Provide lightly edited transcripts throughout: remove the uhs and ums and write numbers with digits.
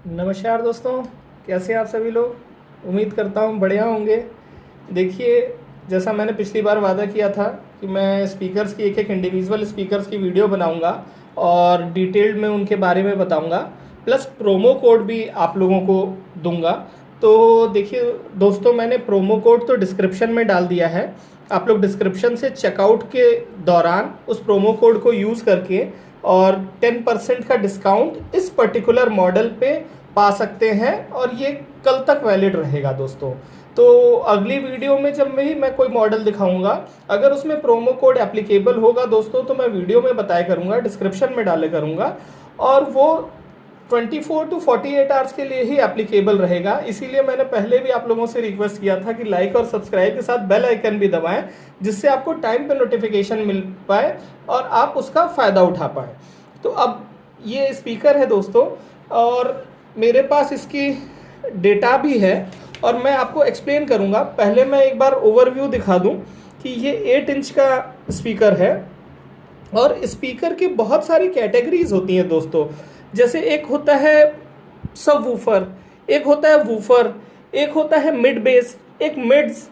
नमस्कार दोस्तों, कैसे हैं आप सभी लोग। उम्मीद करता हूँ बढ़िया होंगे। देखिए, जैसा मैंने पिछली बार वादा किया था कि मैं स्पीकर्स की एक एक इंडिविजुअल स्पीकर्स की वीडियो बनाऊंगा और डिटेल्ड में उनके बारे में बताऊंगा, प्लस प्रोमो कोड भी आप लोगों को दूंगा। तो देखिए दोस्तों, मैंने प्रोमो कोड तो डिस्क्रिप्शन में डाल दिया है। आप लोग डिस्क्रिप्शन से चेकआउट के दौरान उस प्रोमो कोड को यूज़ करके और 10% का डिस्काउंट इस पर्टिकुलर मॉडल पे पा सकते हैं, और ये कल तक वैलिड रहेगा दोस्तों। तो अगली वीडियो में जब मैं कोई मॉडल दिखाऊंगा, अगर उसमें प्रोमो कोड एप्लीकेबल होगा दोस्तों, तो मैं वीडियो में बताया करूंगा, डिस्क्रिप्शन में डाले करूंगा, और वो 24 टू 48 आवर्स के लिए ही एप्लीकेबल रहेगा। इसीलिए मैंने पहले भी आप लोगों से रिक्वेस्ट किया था कि लाइक और सब्सक्राइब के साथ बेल आइकन भी दबाएं, जिससे आपको टाइम पे नोटिफिकेशन मिल पाए और आप उसका फ़ायदा उठा पाएँ। तो अब ये स्पीकर है दोस्तों, और मेरे पास इसकी डेटा भी है, और मैं आपको एक्सप्लेन करूँगा। पहले मैं एक बार ओवरव्यू दिखा दूँ कि ये 8 इंच का स्पीकर है, और स्पीकर की बहुत सारी कैटेगरीज होती हैं दोस्तों। जैसे एक होता है सब वूफर, एक होता है वूफर, एक होता है मिड बेस, एक मिड्स,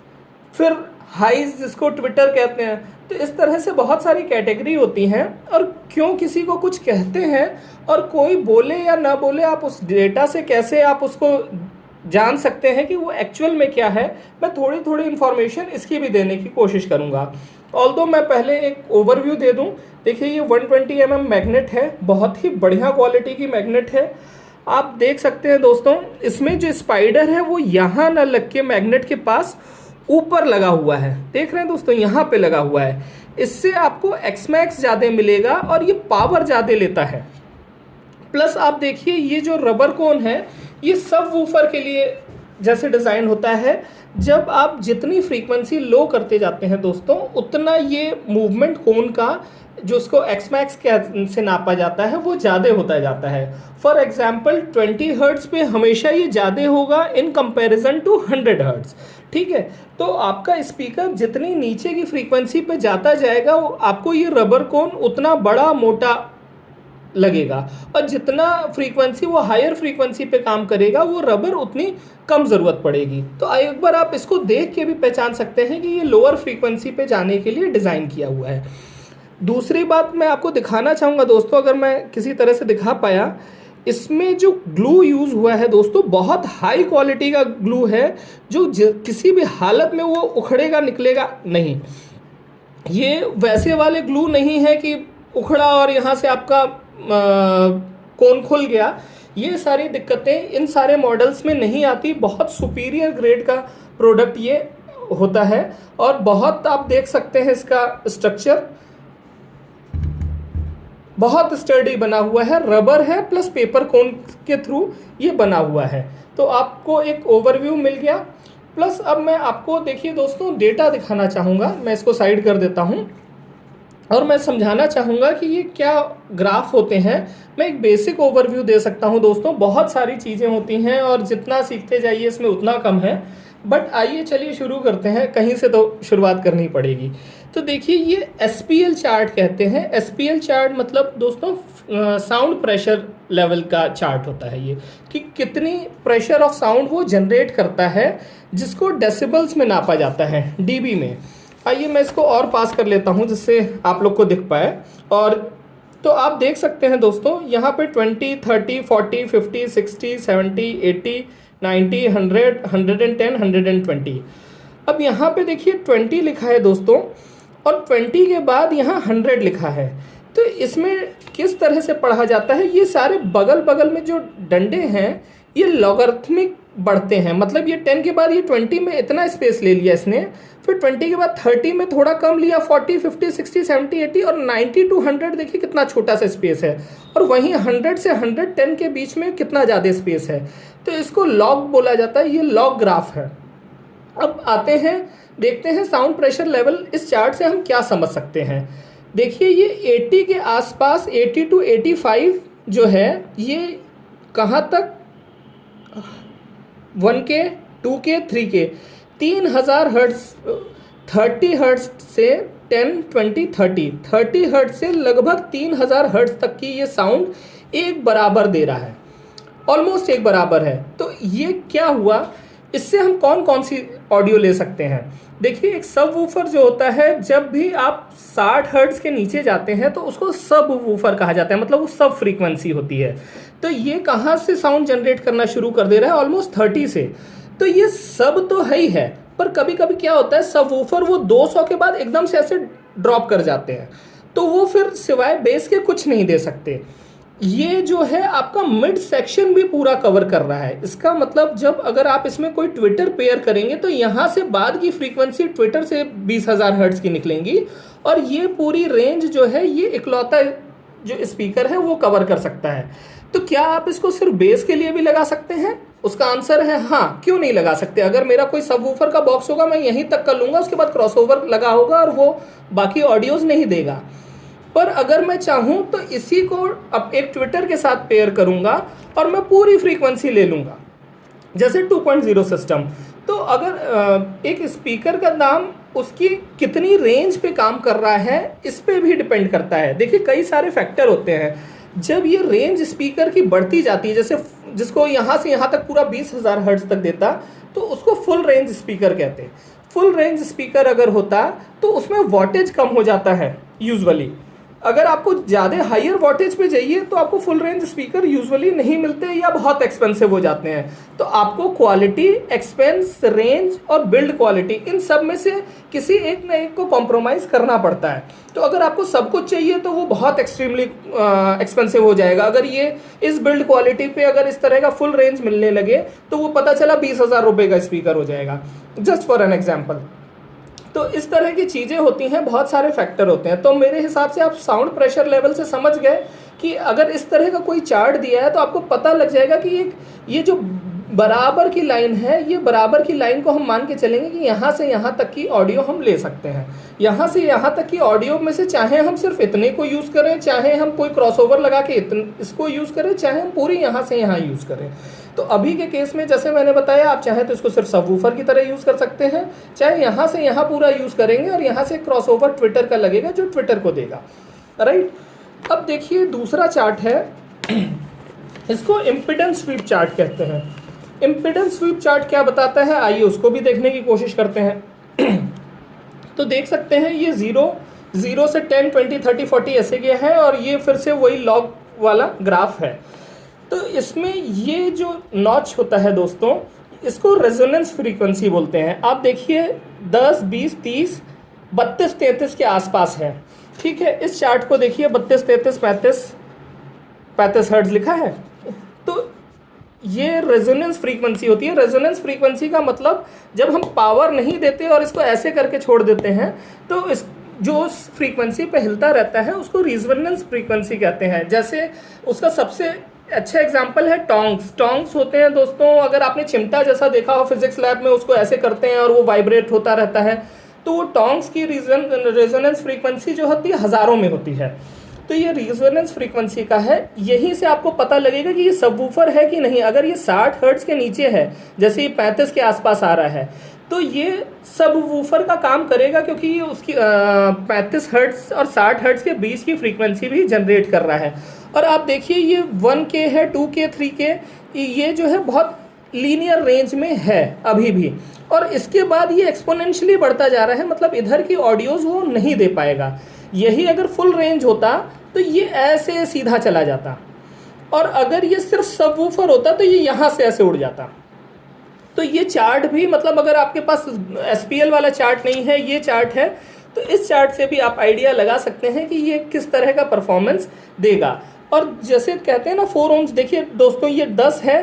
फिर हाइज जिसको ट्विटर कहते हैं। तो इस तरह से बहुत सारी कैटेगरी होती हैं, और क्यों किसी को कुछ कहते हैं और कोई बोले या ना बोले, आप उस डेटा से कैसे आप उसको जान सकते हैं कि वो एक्चुअल में क्या है। मैं थोड़ी थोड़ी इन्फॉर्मेशन इसकी भी देने की कोशिश करूँगा। ऑल्दो मैं पहले एक ओवरव्यू दे दूं। देखिए, ये 120 mm मैग्नेट है, बहुत ही बढ़िया क्वालिटी की मैग्नेट है। आप देख सकते हैं दोस्तों, इसमें जो स्पाइडर है वो यहाँ ना लग के मैग्नेट के पास ऊपर लगा हुआ है। देख रहे हैं दोस्तों, यहाँ पे लगा हुआ है। इससे आपको एक्समैक्स ज़्यादा मिलेगा और ये पावर ज़्यादा लेता है। प्लस आप देखिए, ये जो रबर कोन है, ये सब वूफर के लिए जैसे डिज़ाइन होता है। जब आप जितनी फ्रीक्वेंसी लो करते जाते हैं दोस्तों, उतना ये मूवमेंट कोन का जो उसको एक्समैक्स से नापा जाता है वो ज़्यादा होता जाता है। फॉर एग्जांपल 20 हर्ट्ज़ पे हमेशा ये ज़्यादा होगा इन कंपैरिजन टू 100 हर्ट्ज़। ठीक है, तो आपका स्पीकर जितनी नीचे की फ्रीक्वेंसी पे जाता जाएगा, आपको ये रबर कोन उतना बड़ा मोटा लगेगा, और जितना फ्रीक्वेंसी वो हायर फ्रीक्वेंसी पे काम करेगा, वो रबर उतनी कम ज़रूरत पड़ेगी। तो एक बार आप इसको देख के भी पहचान सकते हैं कि ये लोअर फ्रीक्वेंसी पे जाने के लिए डिज़ाइन किया हुआ है। दूसरी बात मैं आपको दिखाना चाहूँगा दोस्तों, अगर मैं किसी तरह से दिखा पाया, इसमें जो ग्लू यूज़ हुआ है दोस्तों, बहुत हाई क्वालिटी का ग्लू है, जो किसी भी हालत में वो उखड़ेगा निकलेगा नहीं। ये वैसे वाले ग्लू नहीं है कि उखड़ा और यहाँ से आपका कोन खुल गया। ये सारी दिक्कतें इन सारे मॉडल्स में नहीं आती। बहुत सुपीरियर ग्रेड का प्रोडक्ट ये होता है, और बहुत आप देख सकते हैं इसका स्ट्रक्चर बहुत स्टर्डी बना हुआ है, रबर है प्लस पेपर कोन के थ्रू ये बना हुआ है। तो आपको एक ओवरव्यू मिल गया। प्लस अब मैं आपको देखिए दोस्तों डेटा दिखाना चाहूँगा। मैं इसको साइड कर देता हूँ, और मैं समझाना चाहूँगा कि ये क्या ग्राफ होते हैं। मैं एक बेसिक ओवरव्यू दे सकता हूँ दोस्तों, बहुत सारी चीज़ें होती हैं और जितना सीखते जाइए इसमें उतना कम है। बट आइए चलिए शुरू करते हैं, कहीं से तो शुरुआत करनी पड़ेगी। तो देखिए, ये SPL चार्ट कहते हैं। SPL चार्ट मतलब दोस्तों साउंड प्रेशर लेवल का चार्ट होता है ये, कि कितनी प्रेशर ऑफ साउंड वो जनरेट करता है, जिसको डेसिबल्स में नापा जाता है, dB में। आइए मैं इसको और पास कर लेता हूं जिससे आप लोग को दिख पाए। और तो आप देख सकते हैं दोस्तों, यहाँ पे 20, 30, 40, 50, 60, 70, 80, 90, 100, 110, 120। अब यहाँ पे देखिए 20 लिखा है दोस्तों, और 20 के बाद यहाँ 100 लिखा है। तो इसमें किस तरह से पढ़ा जाता है, ये सारे बगल बगल में जो डंडे हैं ये लॉगरिथमिक बढ़ते हैं। मतलब ये 10 के बाद ये 20 में इतना स्पेस ले लिया इसने, फिर 20 के बाद 30 में थोड़ा कम लिया, 40, 50, 60, 70, 80, और 90 टू 100 देखिए कितना छोटा सा स्पेस है, और वहीं 100 से 110 के बीच में कितना ज़्यादा स्पेस है। तो इसको लॉग बोला जाता है, ये लॉग ग्राफ है। अब आते हैं, देखते हैं साउंड प्रेशर लेवल इस चार्ट से हम क्या समझ सकते हैं। देखिए, ये 80 के आसपास, 80 टू 85 जो है, ये कहाँ तक, 1K, 2K, 3K, 3000 hertz, 30 hertz से 10, 20, 30 हर्ट्ज से लगभग 3000 हर्ट्ज तक की ये साउंड एक बराबर दे रहा है। ऑलमोस्ट एक बराबर है। तो ये क्या हुआ, इससे हम कौन कौन सी ऑडियो ले सकते हैं। देखिए एक सब वूफर जो होता है, जब भी आप 60 हर्ट्ज के नीचे जाते हैं तो उसको सब वूफर कहा जाता है, मतलब वो सब फ्रीक्वेंसी होती है। तो ये कहाँ से साउंड जनरेट करना शुरू कर दे रहा है, ऑलमोस्ट 30 से। तो ये सब तो है ही है, पर कभी कभी क्या होता है सब वूफर वो 200 के बाद एकदम से ऐसे ड्रॉप कर जाते हैं, तो वो फिर सिवाय बेस के कुछ नहीं दे सकते। ये जो है आपका मिड सेक्शन भी पूरा कवर कर रहा है। इसका मतलब जब अगर आप इसमें कोई ट्विटर पेयर करेंगे तो यहाँ से बाद की फ्रीक्वेंसी ट्विटर से 20,000 हर्ट्ज की निकलेंगी, और ये पूरी रेंज जो है ये इकलौता जो स्पीकर है वो कवर कर सकता है। तो क्या आप इसको सिर्फ बेस के लिए भी लगा सकते हैं? उसका आंसर है हाँ, क्यों नहीं लगा सकते। अगर मेरा कोई सबवूफर का बॉक्स होगा मैं यहीं तक कर लूँगा, उसके बाद क्रॉसओवर लगा होगा और वो बाकी ऑडियोज नहीं देगा। पर अगर मैं चाहूँ तो इसी को अब एक ट्विटर के साथ पेयर करूँगा और मैं पूरी फ्रीक्वेंसी ले लूँगा, जैसे 2.0 सिस्टम। तो अगर एक स्पीकर का दाम उसकी कितनी रेंज पे काम कर रहा है इस पे भी डिपेंड करता है। देखिए कई सारे फैक्टर होते हैं। जब ये रेंज स्पीकर की बढ़ती जाती है, जैसे जिसको यहाँ से यहाँ तक पूरा 20,000 हर्ट्ज तक देता, तो उसको फुल रेंज स्पीकर कहते हैं। फुल रेंज स्पीकर अगर होता तो उसमें वॉटेज कम हो जाता है यूजुअली। अगर आपको ज़्यादा हायर वॉटेज पे चाहिए तो आपको फुल रेंज स्पीकर यूजुअली नहीं मिलते या बहुत एक्सपेंसिव हो जाते हैं। तो आपको क्वालिटी, एक्सपेंस, रेंज और बिल्ड क्वालिटी, इन सब में से किसी एक न एक को कॉम्प्रोमाइज़ करना पड़ता है। तो अगर आपको सब कुछ चाहिए तो वो बहुत एक्सट्रीमली एक्सपेंसिव हो जाएगा। अगर ये इस बिल्ड क्वालिटी पे अगर इस तरह का फुल रेंज मिलने लगे तो वो पता चला 20,000 रुपये का स्पीकर हो जाएगा, जस्ट फॉर एन एग्जाम्पल। तो इस तरह की चीज़ें होती हैं, बहुत सारे फैक्टर होते हैं। तो मेरे हिसाब से आप साउंड प्रेशर लेवल से समझ गए कि अगर इस तरह का कोई चार्ट दिया है तो आपको पता लग जाएगा कि ये जो बराबर की लाइन है, ये बराबर की लाइन को हम मान के चलेंगे कि यहाँ से यहाँ तक की ऑडियो हम ले सकते हैं। यहाँ से यहाँ तक की ऑडियो में से चाहे हम सिर्फ इतने को यूज़ करें, चाहे हम कोई क्रॉसओवर लगा के इसको यूज़ करें, चाहे हम पूरी यहाँ से यहाँ यूज़ करें। तो अभी के केस में जैसे मैंने बताया, आप चाहे तो इसको सिर्फ सबवूफर की तरह यूज़ कर सकते हैं, चाहे यहाँ से यहाँ पूरा यूज़ करेंगे और यहाँ से क्रॉसओवर ट्विटर का लगेगा जो ट्विटर को देगा, राइट। अब देखिए दूसरा चार्ट है, इसको इम्पीडेंस स्वीप चार्ट कहते हैं। इम्पीडेंस स्वीप चार्ट क्या बताता है, आइए उसको भी देखने की कोशिश करते हैं। तो देख सकते हैं ये 0 से 10, 20, 30, 40 ऐसे गया है, और ये फिर से वही लॉग वाला ग्राफ है। तो इसमें ये जो नॉच होता है दोस्तों, इसको रेजोनेंस फ्रीक्वेंसी बोलते हैं। आप देखिए 10, 20, 30, 32, 33 के आसपास है, ठीक है। इस चार्ट को देखिए 32, 33, 35 हर्ट्ज लिखा है। तो ये रेजोनेंस फ्रीक्वेंसी होती है। रेजोनेंस फ्रीक्वेंसी का मतलब जब हम पावर नहीं देते और इसको ऐसे करके छोड़ देते हैं तो इस जो उस फ्रीक्वेंसी पे हिलता रहता है उसको रेजोनेंस फ्रीक्वेंसी कहते हैं। जैसे उसका सबसे अच्छा एग्जाम्पल है टोंग्स होते हैं दोस्तों। अगर आपने चिमटा जैसा देखा हो फिजिक्स लैब में, उसको ऐसे करते हैं और वो वाइब्रेट होता रहता है, तो वो टोंग्स की रेजोनेंस फ्रीक्वेंसी जो होती है हज़ारों में होती है। तो ये रेजोनेंस फ्रीक्वेंसी का है। यहीं से आपको पता लगेगा कि ये सबवूफर है कि नहीं। अगर ये 60 हर्ट्ज के नीचे है, जैसे ये 35 के आसपास आ रहा है, तो ये सबवूफर का काम करेगा, क्योंकि ये उसकी 35 हर्ट्ज और 60 हर्ट्ज के बीच की फ्रीक्वेंसी भी जनरेट कर रहा है। और आप देखिए ये 1K है, 2K, 3K, ये जो है बहुत लीनियर रेंज में है अभी भी, और इसके बाद ये एक्सपोनेंशियली बढ़ता जा रहा है। मतलब इधर की ऑडियोज़ वो नहीं दे पाएगा। यही अगर फुल रेंज होता तो ये ऐसे सीधा चला जाता, और अगर ये सिर्फ सबवूफर होता तो ये यहाँ से ऐसे उड़ जाता। तो ये चार्ट भी, मतलब अगर आपके पास SPL वाला चार्ट नहीं है, ये चार्ट है, तो इस चार्ट से भी आप आइडिया लगा सकते हैं कि ये किस तरह का परफॉर्मेंस देगा। और जैसे कहते हैं ना 4 ohms, देखिए दोस्तों ये 10 है।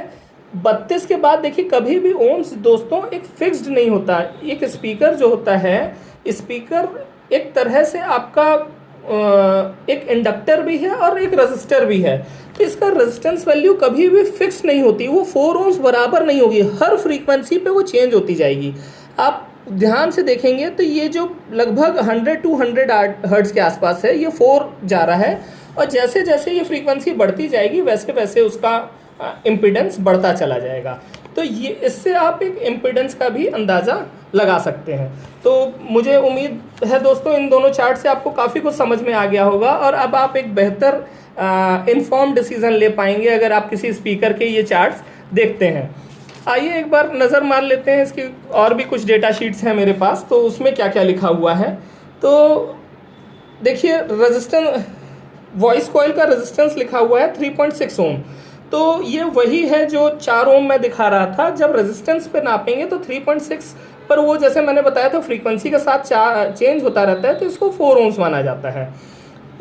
32 के बाद देखिए कभी भी ओम्स दोस्तों एक फिक्स्ड नहीं होता। एक स्पीकर जो होता है, स्पीकर एक तरह से आपका एक इंडक्टर भी है और एक रेजिस्टर भी है। तो इसका रेजिस्टेंस वैल्यू कभी भी फिक्स नहीं होती, वो 4 ohms बराबर नहीं होगी, हर फ्रीक्वेंसी पे वो चेंज होती जाएगी। आप ध्यान से देखेंगे तो ये जो लगभग 100 to 100 हर्ट्ज के आसपास है, ये 4 जा रहा है, और जैसे जैसे ये फ्रीक्वेंसी बढ़ती जाएगी वैसे वैसे उसका इम्पीडेंस बढ़ता चला जाएगा। तो ये इससे आप एक इम्पीडेंस का भी अंदाज़ा लगा सकते हैं। तो मुझे उम्मीद है दोस्तों इन दोनों चार्ट से आपको काफ़ी कुछ समझ में आ गया होगा, और अब आप एक बेहतर इन्फॉर्म डिसीजन ले पाएंगे अगर आप किसी स्पीकर के ये चार्ट्स देखते हैं। आइए एक बार नज़र मार लेते हैं इसकी, और भी कुछ डेटा शीट्स हैं मेरे पास, तो उसमें क्या क्या लिखा हुआ है। तो देखिए रेजिस्टेंस, वॉइस कॉइल का रेजिस्टेंस लिखा हुआ है 3.6 ओम। तो ये वही है जो 4 ओम मैं दिखा रहा था। जब रेजिस्टेंस पे नापेंगे तो 3.6 पर वो, जैसे मैंने बताया था, फ्रीक्वेंसी के साथ चेंज होता रहता है, तो इसको 4 ओम्स माना जाता है।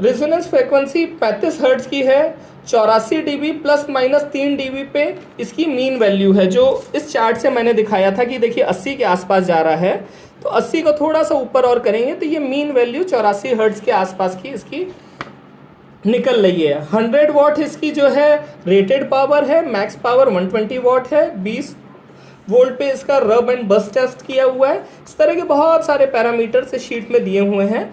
रेजोनेंस फ्रीक्वेंसी 35 हर्ट्ज की है, 84 dB प्लस माइनस 3 dB पे इसकी मीन वैल्यू है, जो इस चार्ट से मैंने दिखाया था कि देखिए 80 के आसपास जा रहा है, तो 80 को थोड़ा सा ऊपर और करेंगे तो ये मीन वैल्यू 84 हर्ट्ज के आसपास की इसकी निकल रही है। 100 वॉट इसकी जो है रेटेड पावर है, मैक्स पावर 120 वॉट है, 20 वोल्ट पे इसका रब एंड बस टेस्ट किया हुआ है। इस तरह के बहुत सारे पैरामीटर्स इस शीट में दिए हुए हैं,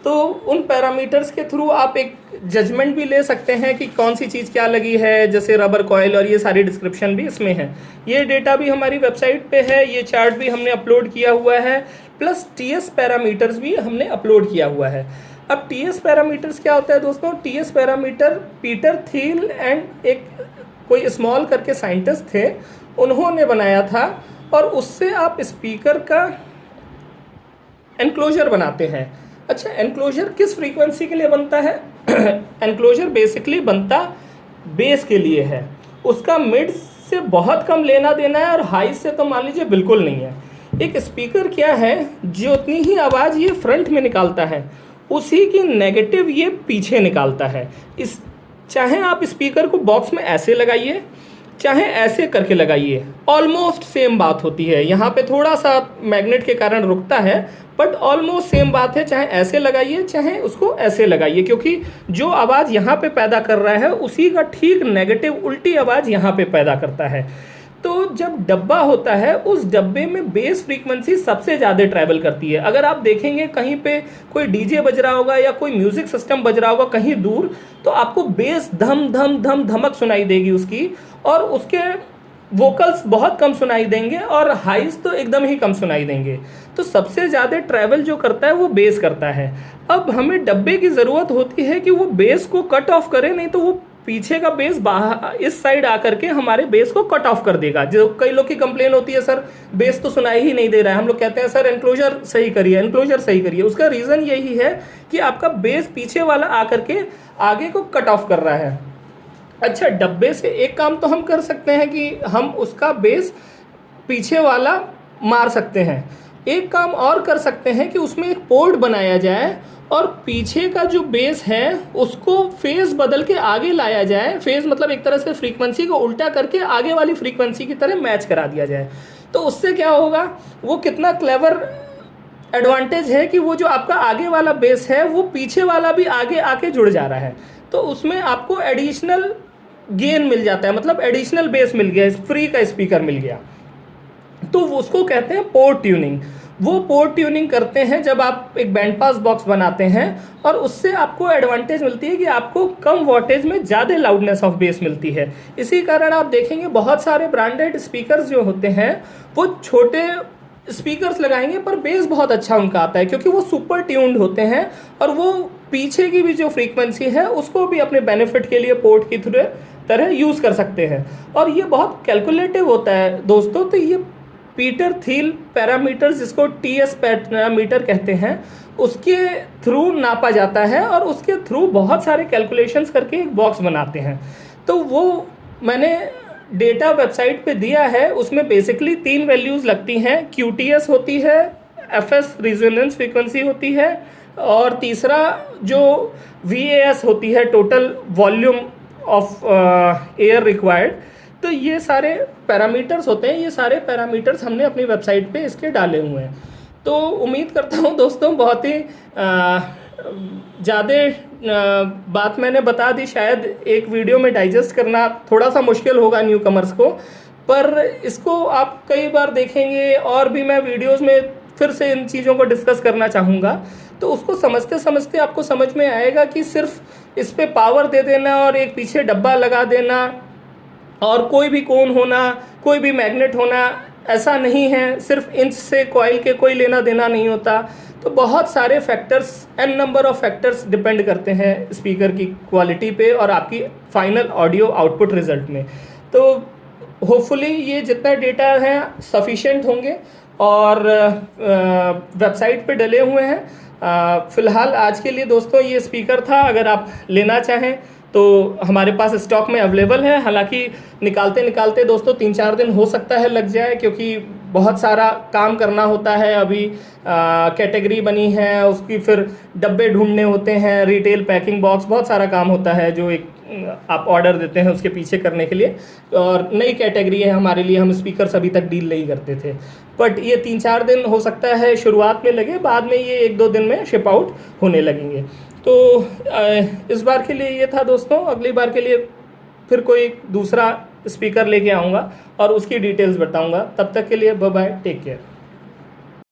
तो उन पैरामीटर्स के थ्रू आप एक जजमेंट भी ले सकते हैं कि कौन सी चीज़ क्या लगी है, जैसे रबर कॉयल, और ये सारी डिस्क्रिप्शन भी इसमें है। ये डेटा भी हमारी वेबसाइट पे है, ये चार्ट भी हमने अपलोड किया हुआ है, प्लस टीएस पैरामीटर्स भी हमने अपलोड किया हुआ है। अब टीएस पैरामीटर्स क्या होता है दोस्तों? TS parameter Peter Thiel and एक कोई स्मॉल करके साइंटिस्ट थे, उन्होंने बनाया था, और उससे आप स्पीकर का एनक्लोजर बनाते हैं। अच्छा, एनक्लोजर किस फ्रीक्वेंसी के लिए बनता है? एनक्लोजर बेसिकली बनता बेस के लिए है, उसका मिड से बहुत कम लेना देना है और हाई से तो मान लीजिए बिल्कुल नहीं है। एक स्पीकर क्या है, जो उतनी ही आवाज़ ये फ्रंट में निकालता है, उसी की नेगेटिव ये पीछे निकालता है। इस चाहे आप स्पीकर को बॉक्स में ऐसे लगाइए, चाहे ऐसे करके लगाइए, ऑलमोस्ट सेम बात होती है। यहाँ पे थोड़ा सा मैग्नेट के कारण रुकता है, बट ऑलमोस्ट सेम बात है, चाहे ऐसे लगाइए चाहे उसको ऐसे लगाइए, क्योंकि जो आवाज़ यहाँ पे पैदा कर रहा है उसी का ठीक नेगेटिव उल्टी आवाज़ यहाँ पे पैदा करता है। तो जब डब्बा होता है, उस डब्बे में बेस फ्रीक्वेंसी सबसे ज़्यादा ट्रैवल करती है। अगर आप देखेंगे कहीं पे कोई डीजे बज रहा होगा या कोई म्यूज़िक सिस्टम बज रहा होगा कहीं दूर, तो आपको बेस धम धम धम धमक सुनाई देगी उसकी, और उसके वोकल्स बहुत कम सुनाई देंगे, और हाइज तो एकदम ही कम सुनाई देंगे। तो सबसे ज़्यादा ट्रैवल जो करता है वो बेस करता है। अब हमें डब्बे की ज़रूरत होती है कि वो बेस को कट ऑफ करे, नहीं तो वो पीछे का बेस बाहर इस साइड आकर के हमारे बेस को कट ऑफ कर देगा। जो कई लोग की कंप्लेन होती है, सर बेस तो सुनाई ही नहीं दे रहा है। हम लोग कहते हैं सर एनक्लोजर सही करिए, एनक्लोजर सही करिए। उसका रीज़न यही है कि आपका बेस पीछे वाला आकर के आगे को कट ऑफ कर रहा है। अच्छा, डब्बे से एक काम तो हम कर सकते हैं कि हम उसका बेस पीछे वाला मार सकते हैं। एक काम और कर सकते हैं कि उसमें एक पोर्ट बनाया जाए और पीछे का जो बेस है उसको फेज बदल के आगे लाया जाए। फेज मतलब एक तरह से फ्रीक्वेंसी को उल्टा करके आगे वाली फ्रीक्वेंसी की तरह मैच करा दिया जाए। तो उससे क्या होगा, वो कितना क्लेवर एडवांटेज है कि वो जो आपका आगे वाला बेस है वो पीछे वाला भी आगे आके जुड़ जा रहा है। तो उसमें आपको एडिशनल गेन मिल जाता है, मतलब एडिशनल बेस मिल गया, फ्री का स्पीकर मिल गया। तो उसको कहते हैं पोर्ट ट्यूनिंग। वो पोर्ट ट्यूनिंग करते हैं जब आप एक बैंड पास बॉक्स बनाते हैं, और उससे आपको एडवांटेज मिलती है कि आपको कम वॉटेज में ज़्यादा लाउडनेस ऑफ बेस मिलती है। इसी कारण आप देखेंगे बहुत सारे ब्रांडेड स्पीकर्स जो होते हैं वो छोटे स्पीकर्स लगाएंगे पर बेस बहुत अच्छा उनका आता है, क्योंकि वो सुपर ट्यून्ड होते हैं और वो पीछे की भी जो फ्रीक्वेंसी है उसको भी अपने बेनिफिट के लिए पोर्ट की तरह यूज़ कर सकते हैं। और ये बहुत कैलकुलेटिव होता है दोस्तों। तो ये पीटर थियल पैरामीटर, जिसको टीएस पैरामीटर कहते हैं, उसके थ्रू नापा जाता है और उसके थ्रू बहुत सारे कैलकुलेशंस करके एक बॉक्स बनाते हैं। तो वो मैंने डेटा वेबसाइट पे दिया है, उसमें बेसिकली 3 वैल्यूज़ लगती हैं। QTS होती है, FS रेजोनेंस फ्रीक्वेंसी होती है, और तीसरा जो VAS होती है, total volume of air required. तो ये सारे पैरामीटर्स होते हैं, ये सारे पैरामीटर्स हमने अपनी वेबसाइट पे इसके डाले हुए हैं। तो उम्मीद करता हूँ दोस्तों बहुत ही ज़्यादा बात मैंने बता दी। शायद एक वीडियो में डाइजेस्ट करना थोड़ा सा मुश्किल होगा न्यू कमर्स को, पर इसको आप कई बार देखेंगे और भी मैं वीडियोस में फिर से इन चीज़ों को डिस्कस करना चाहूँगा। तो उसको समझते समझते आपको समझ में आएगा कि सिर्फ इस पर पावर दे देना और एक पीछे डब्बा लगा देना और कोई भी कोन होना, कोई भी मैग्नेट होना, ऐसा नहीं है सिर्फ इंच से कॉइल के कोई लेना देना नहीं होता। तो बहुत सारे factors, n number of factors depend करते हैं स्पीकर की क्वालिटी पे और आपकी फाइनल ऑडियो आउटपुट रिजल्ट में। तो होपफुली ये जितना डेटा है सफिशिएंट होंगे और वेबसाइट पे डले हुए हैं। फ़िलहाल आज के लिए दोस्तों ये स्पीकर था। अगर आप लेना चाहें तो हमारे पास स्टॉक में अवेलेबल है। हालांकि निकालते निकालते दोस्तों 3-4 दिन हो सकता है लग जाए, क्योंकि बहुत सारा काम करना होता है। अभी कैटेगरी बनी है, उसकी फिर डब्बे ढूंढने होते हैं, रिटेल पैकिंग बॉक्स, बहुत सारा काम होता है जो एक आप ऑर्डर देते हैं उसके पीछे करने के लिए। और नई कैटेगरी है हमारे लिए, हम स्पीकर्स अभी तक डील नहीं करते थे। बट ये 3-4 दिन हो सकता है शुरुआत में लगे, बाद में ये 1-2 दिन में शिप आउट होने लगेंगे। तो इस बार के लिए ये था दोस्तों। अगली बार के लिए फिर कोई दूसरा स्पीकर लेके आऊँगा और उसकी डिटेल्स बताऊँगा। तब तक के लिए बाय बाय, टेक केयर।